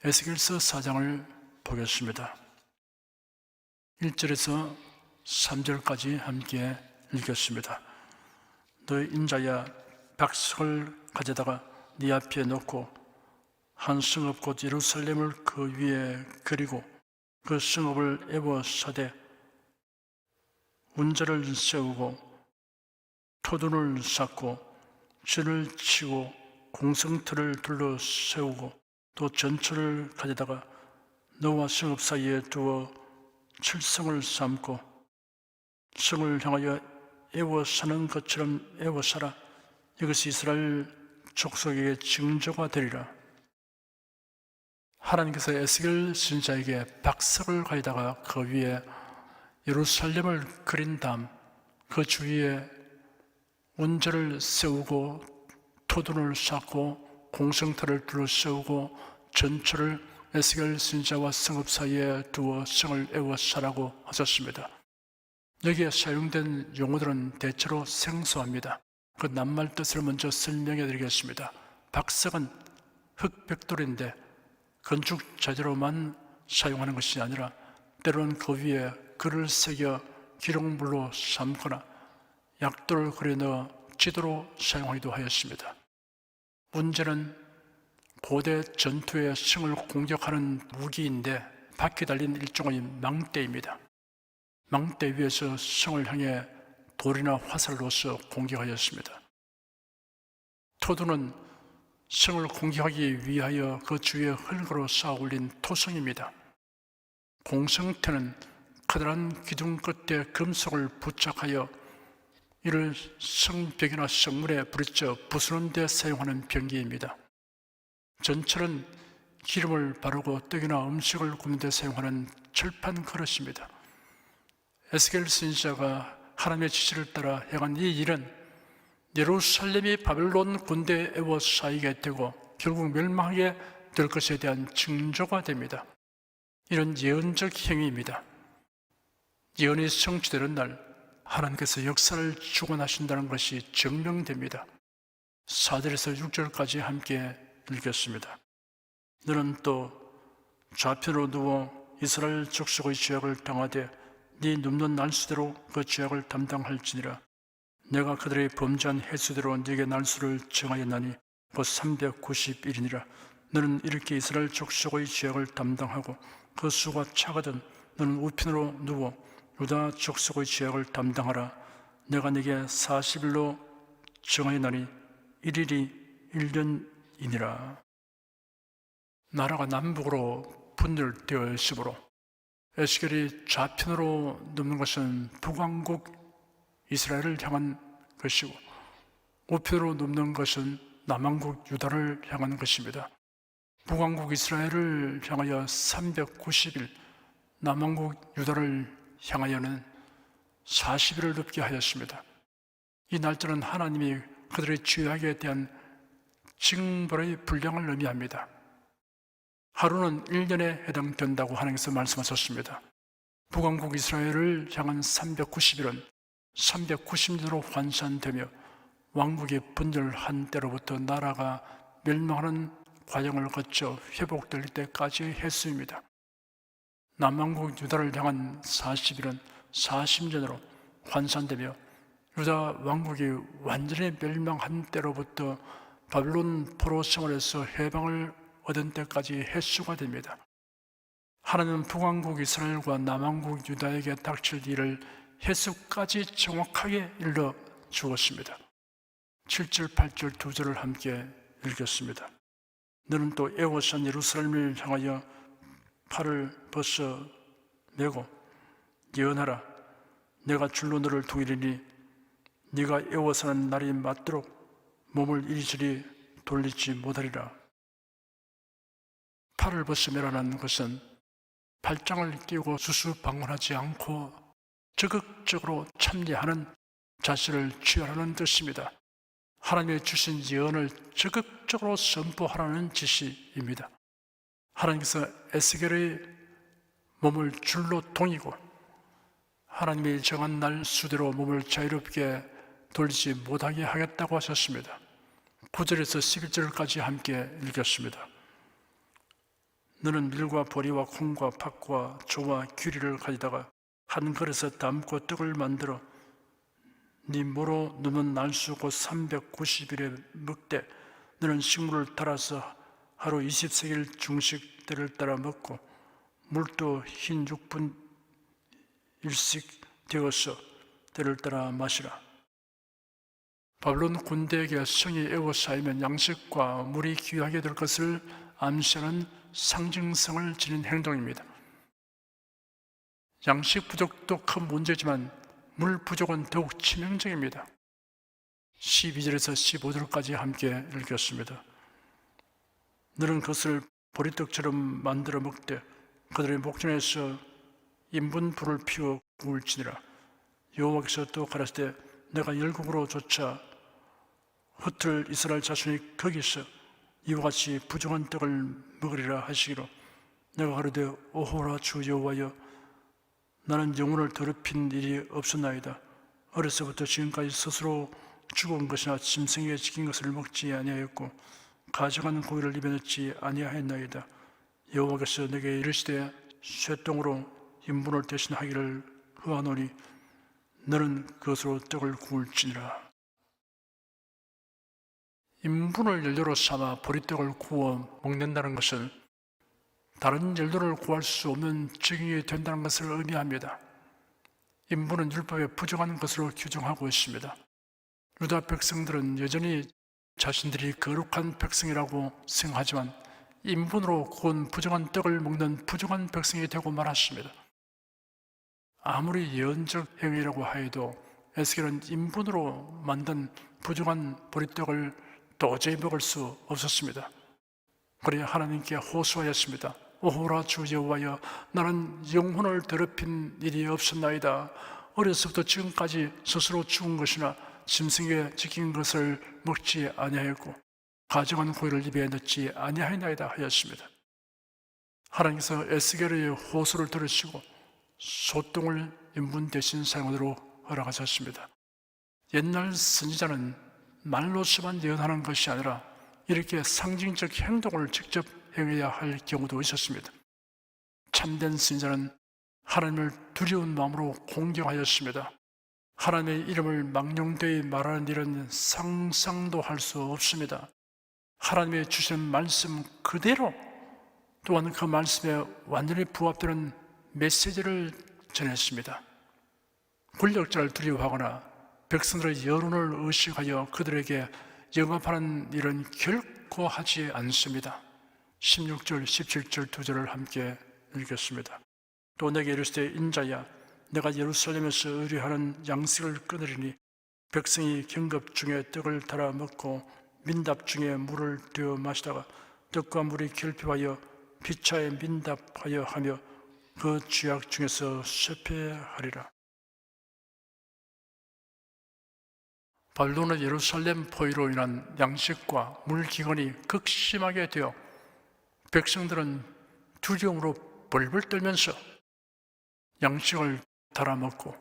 에스겔서 4장을 보겠습니다. 1절에서 3절까지 함께 읽겠습니다. 너 인자야, 박석을 가져다가 네 앞에 놓고 한 성읍 곧 예루살렘을 그 위에 그리고 그 성읍을 에워싸되 운자를 세우고 토둔을 쌓고 진을 치고 공성틀을 둘러 세우고 또 전초를 가져다가 너와 성읍 사이에 두어 칠성을 삼고 성을 향하여 에워싸는 것처럼 에워싸라. 이것이 이스라엘 족속에게 징조가 되리라. 하나님께서 에스겔 선지자에게 박석을 가져다가 그 위에 예루살렘을 그린 다음 그 주위에 운자를 세우고 토둔을 쌓고 공성터를 둘러세우고 전초를 에스겔 선지자와 성읍 사이에 두어 성을 에워싸라고 하셨습니다. 여기에 사용된 용어들은 대체로 생소합니다. 그 낱말 뜻을 먼저 설명해 드리겠습니다. 박석은 흑백돌인데 건축 자재로만 사용하는 것이 아니라 때로는 그 위에 글을 새겨 기록물로 삼거나 약돌을 그려 넣어 지도로 사용하기도 하였습니다. 운자는 고대 전투의 성을 공격하는 무기인데 바퀴 달린 일종의 망대입니다. 망대 위에서 성을 향해 돌이나 화살로서 공격하였습니다. 토두는 성을 공격하기 위하여 그 주위에 흙으로 쌓아 올린 토성입니다. 공성태는 커다란 기둥 끝에 금속을 부착하여 이를 성벽이나 성문에 부딪혀 부수는 데 사용하는 병기입니다. 전철은 기름을 바르고 떡이나 음식을 굽는 데 사용하는 철판 그릇입니다. 에스겔 선지자가 하나님의 지시를 따라 행한 이 일은 예루살렘이 바벨론 군대에 에워싸이게 되고 결국 멸망하게 될 것에 대한 징조가 됩니다. 이런 예언적 행위입니다. 예언이 성취되는 날 하나님께서 역사를 주관하신다는 것이 증명됩니다. 4절에서 6절까지 함께 읽겠습니다. 너는 또 좌편으로 누워 이스라엘 족속의 죄악을 당하되 네 눕는 날수대로 그 죄악을 담당할지니라. 내가 그들의 범죄한 횟수대로 네게 날수를 정하였나니 곧 390일이니라. 너는 이렇게 이스라엘 족속의 죄악을 담당하고 그 수가 차거든 너는 우편으로 누워 유다 족속의 죄악을 담당하라. 내가 네게 40일로 정하였나니 1일이 1년이니라. 나라가 남북으로 분열되어 있으므로 에스겔이 좌편으로 눕는 것은 북왕국 이스라엘을 향한 것이고 우편으로 눕는 것은 남왕국 유다를 향한 것입니다. 북왕국 이스라엘을 향하여 390일, 남왕국 유다를 향하여는 40일을 눕게 하였습니다. 이 날짜는 하나님이 그들의 죄악에 대한 징벌의 분량을 의미합니다. 하루는 1년에 해당된다고 하나님께서 말씀하셨습니다. 북왕국 이스라엘을 향한 390일은 390년으로 환산되며 왕국이 분열한 때로부터 나라가 멸망하는 과정을 거쳐 회복될 때까지의 횟수입니다. 남왕국 유다를 향한 40일은 40년으로 환산되며 유다 왕국이 완전히 멸망한 때로부터 바벨론 포로 생활에서 해방을 얻은 때까지 횟수가 됩니다. 하나님은 북왕국 이스라엘과 남왕국 유다에게 닥칠 일을 횟수까지 정확하게 일러 주었습니다. 7절, 8절 두 절을 함께 읽겠습니다. 너는 또 에워싼 예루살렘을 향하여 팔을 벗어 메고 예언하라. 내가 줄로 너를 동이리니 네가 에워싸는 날이 맞도록 몸을 이리저리 돌리지 못하리라. 팔을 벗으매라는 것은 팔짱을 끼고 수수방관하지 않고 적극적으로 참여하는 자세를 취하라는 뜻입니다. 하나님의 주신 예언을 적극적으로 선포하라는 지시입니다. 하나님께서 에스겔의 몸을 줄로 동이고 하나님이 정한 날 수대로 몸을 자유롭게 돌리지 못하게 하겠다고 하셨습니다. 9절에서 11절까지 함께 읽겠습니다. 너는 밀과 보리와 콩과 팥과 조와 귀리를 가져다가 한 그릇에 담고 떡을 만들어 네 모로 너는 날수 곧 390일에 먹되 너는 식물을 따라서 하루 20세겔 중식 때를 따라 먹고 물도 흰 6분 1씩 되어서 때를 따라 마시라. 바벨론 군대에게 성이 에워싸이면 양식과 물이 귀하게 될 것을 암시하는 상징성을 지닌 행동입니다. 양식 부족도 큰 문제지만 물 부족은 더욱 치명적입니다. 12절에서 15절까지 함께 읽겠습니다. 너는 그것을 보리떡처럼 만들어 먹되 그들의 목전에서 인분 불을 피워 구울지니라. 여호와께서 또 가라사대 내가 열국으로 쫓아 흩을 이스라엘 자손이 거기서 이와 같이 부정한 떡을 먹으리라 하시기로 내가 가로되 오호라 주 여호와여 나는 영혼을 더럽힌 일이 없었나이다. 어려서부터 지금까지 스스로 죽은 것이나 짐승에게 지킨 것을 먹지 아니하였고 가져간 고기를 입에 넣지 아니하였나이다. 여호와께서 내게 이르시되 쇠똥으로 인분을 대신하기를 허하노니 너는 그것으로 떡을 구울지니라. 인분을 연료로 삼아 보리떡을 구워 먹는다는 것은 다른 연료를 구할 수 없는 증인이 된다는 것을 의미합니다. 인분은 율법에 부정한 것으로 규정하고 있습니다. 유다 백성들은 여전히 자신들이 거룩한 백성이라고 생각하지만 인분으로 구운 부정한 떡을 먹는 부정한 백성이 되고 말았습니다. 아무리 예언적 행위라고 하여도 에스겔은 인분으로 만든 부정한 보리떡을 도저히 먹을 수 없었습니다. 그래야 하나님께 호소하였습니다. 오호라 주 여호와여 나는 영혼을 더럽힌 일이 없었나이다. 어려서부터 지금까지 스스로 죽은 것이나 짐승에게 지킨 것을 먹지 아니하였고 가져간 고기를 입에 넣지 아니하였나이다 하였습니다. 하나님께서 에스겔의 호소를 들으시고 소똥을 인분 대신 사용하도록 허락하셨습니다. 옛날 선지자는 말로서만 예언하는 것이 아니라 이렇게 상징적 행동을 직접 행해야 할 경우도 있었습니다. 참된 선지자는 하나님을 두려운 마음으로 공경하였습니다. 하나님의 이름을 망령되이 말하는 일은 상상도 할 수 없습니다. 하나님의 주신 말씀 그대로 또한 그 말씀에 완전히 부합되는 메시지를 전했습니다. 권력자를 두려워하거나 백성들의 여론을 의식하여 그들에게 영업하는 일은 결코 하지 않습니다. 16절, 17절 두 절을 함께 읽겠습니다. 또 내게 이르시되 인자야 내가 예루살렘에서 의뢰하는 양식을 끊으리니 백성이 경급 중에 떡을 달아 먹고 민답 중에 물을 되어 마시다가 떡과 물이 결핍하여 피차에 민답하여 하며 그 죄악 중에서 쇠폐하리라. 바벨론의 예루살렘 포위로 인한 양식과 물 기근이 극심하게 되어 백성들은 두려움으로 벌벌 떨면서 양식을 달아먹고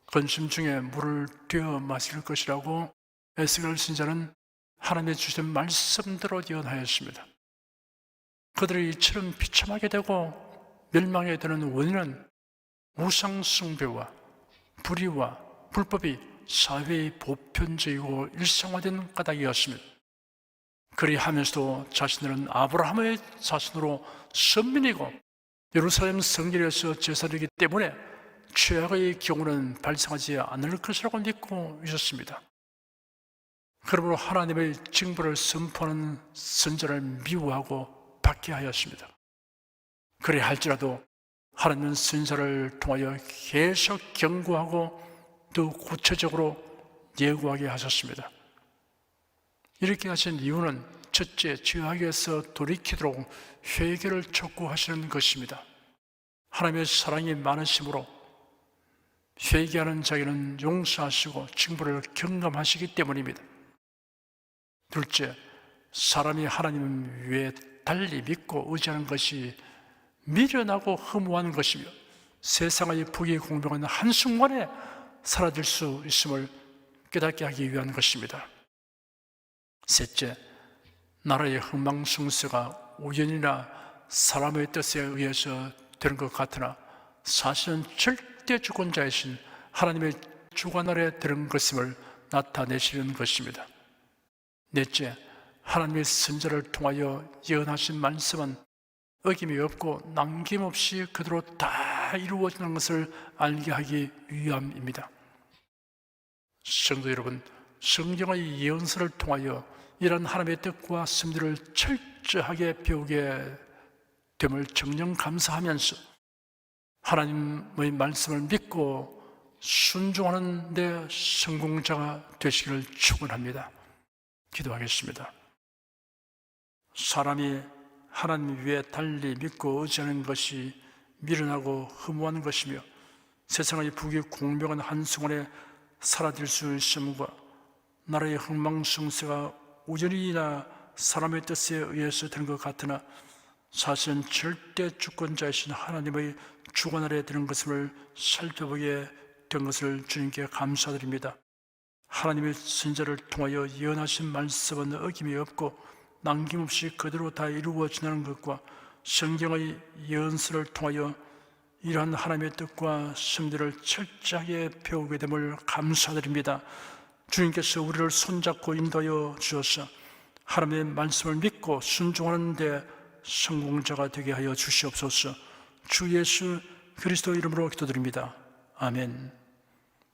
건심 중에 물을 되어 마실 것이라고 에스겔 선지자는 하나님의 주신 말씀대로 예언하였습니다. 그들이 이처럼 비참하게 되고 멸망에 드는 원인은 우상 숭배와 불의와 불법이 사회의 보편적이고 일상화된 까닭이었습니다. 그리하면서도 자신들은 아브라함의 자손으로 선민이고 예루살렘 성전에서 제사드리기 때문에 최악의 경우는 발생하지 않을 것이라고 믿고 있었습니다. 그러므로 하나님의 징벌을 선포하는 선지자를 미워하고 받게 하였습니다. 그래 할지라도 하나님은 선지자를 통하여 계속 경고하고 더 구체적으로 예고하게 하셨습니다. 이렇게 하신 이유는 첫째, 죄악에서 돌이키도록 회개를 촉구하시는 것입니다. 하나님의 사랑이 많으심으로 회개하는 자에게는 용서하시고 징벌을 경감하시기 때문입니다. 둘째, 사람이 하나님 외에 달리 믿고 의지하는 것이 미련하고 허무한 것이며 세상의 부귀공명은 한순간에 사라질 수 있음을 깨닫게 하기 위한 것입니다. 셋째, 나라의 흥망성쇠가 우연이나 사람의 뜻에 의해서 되는 것 같으나 사실은 절대 주권자이신 하나님의 주관 아래 되는 것임을 나타내시는 것입니다. 넷째, 하나님의 선지자를 통하여 예언하신 말씀은 어김이 없고 남김없이 그대로 다 이루어지는 것을 알게 하기 위함입니다. 성도 여러분, 성경의 예언서를 통하여 이런 하나님의 뜻과 섭리를 철저하게 배우게 됨을 정녕 감사하면서 하나님의 말씀을 믿고 순종하는 데 성공자가 되시기를 축원합니다. 기도하겠습니다. 사람이 하나님 위에 달리 믿고 의지하는 것이 미련하고 허무한 것이며 세상의 부귀 공명한 한순간에 사라질 수 있음과 나라의 흥망성쇠가 우연이나 사람의 뜻에 의해서 된 것 같으나 사실은 절대 주권자이신 하나님의 주관 아래 드는 것을 살펴보게 된 것을 주님께 감사드립니다. 하나님의 선지자를 통하여 예언하신 말씀은 어김이 없고 남김없이 그대로 다 이루어지는 것과 성경의 예언서를 통하여 이러한 하나님의 뜻과 섭리를 철저하게 배우게 됨을 감사드립니다. 주님께서 우리를 손잡고 인도하여 주셔서 하나님의 말씀을 믿고 순종하는 데 성공자가 되게 하여 주시옵소서. 주 예수 그리스도 이름으로 기도드립니다. 아멘.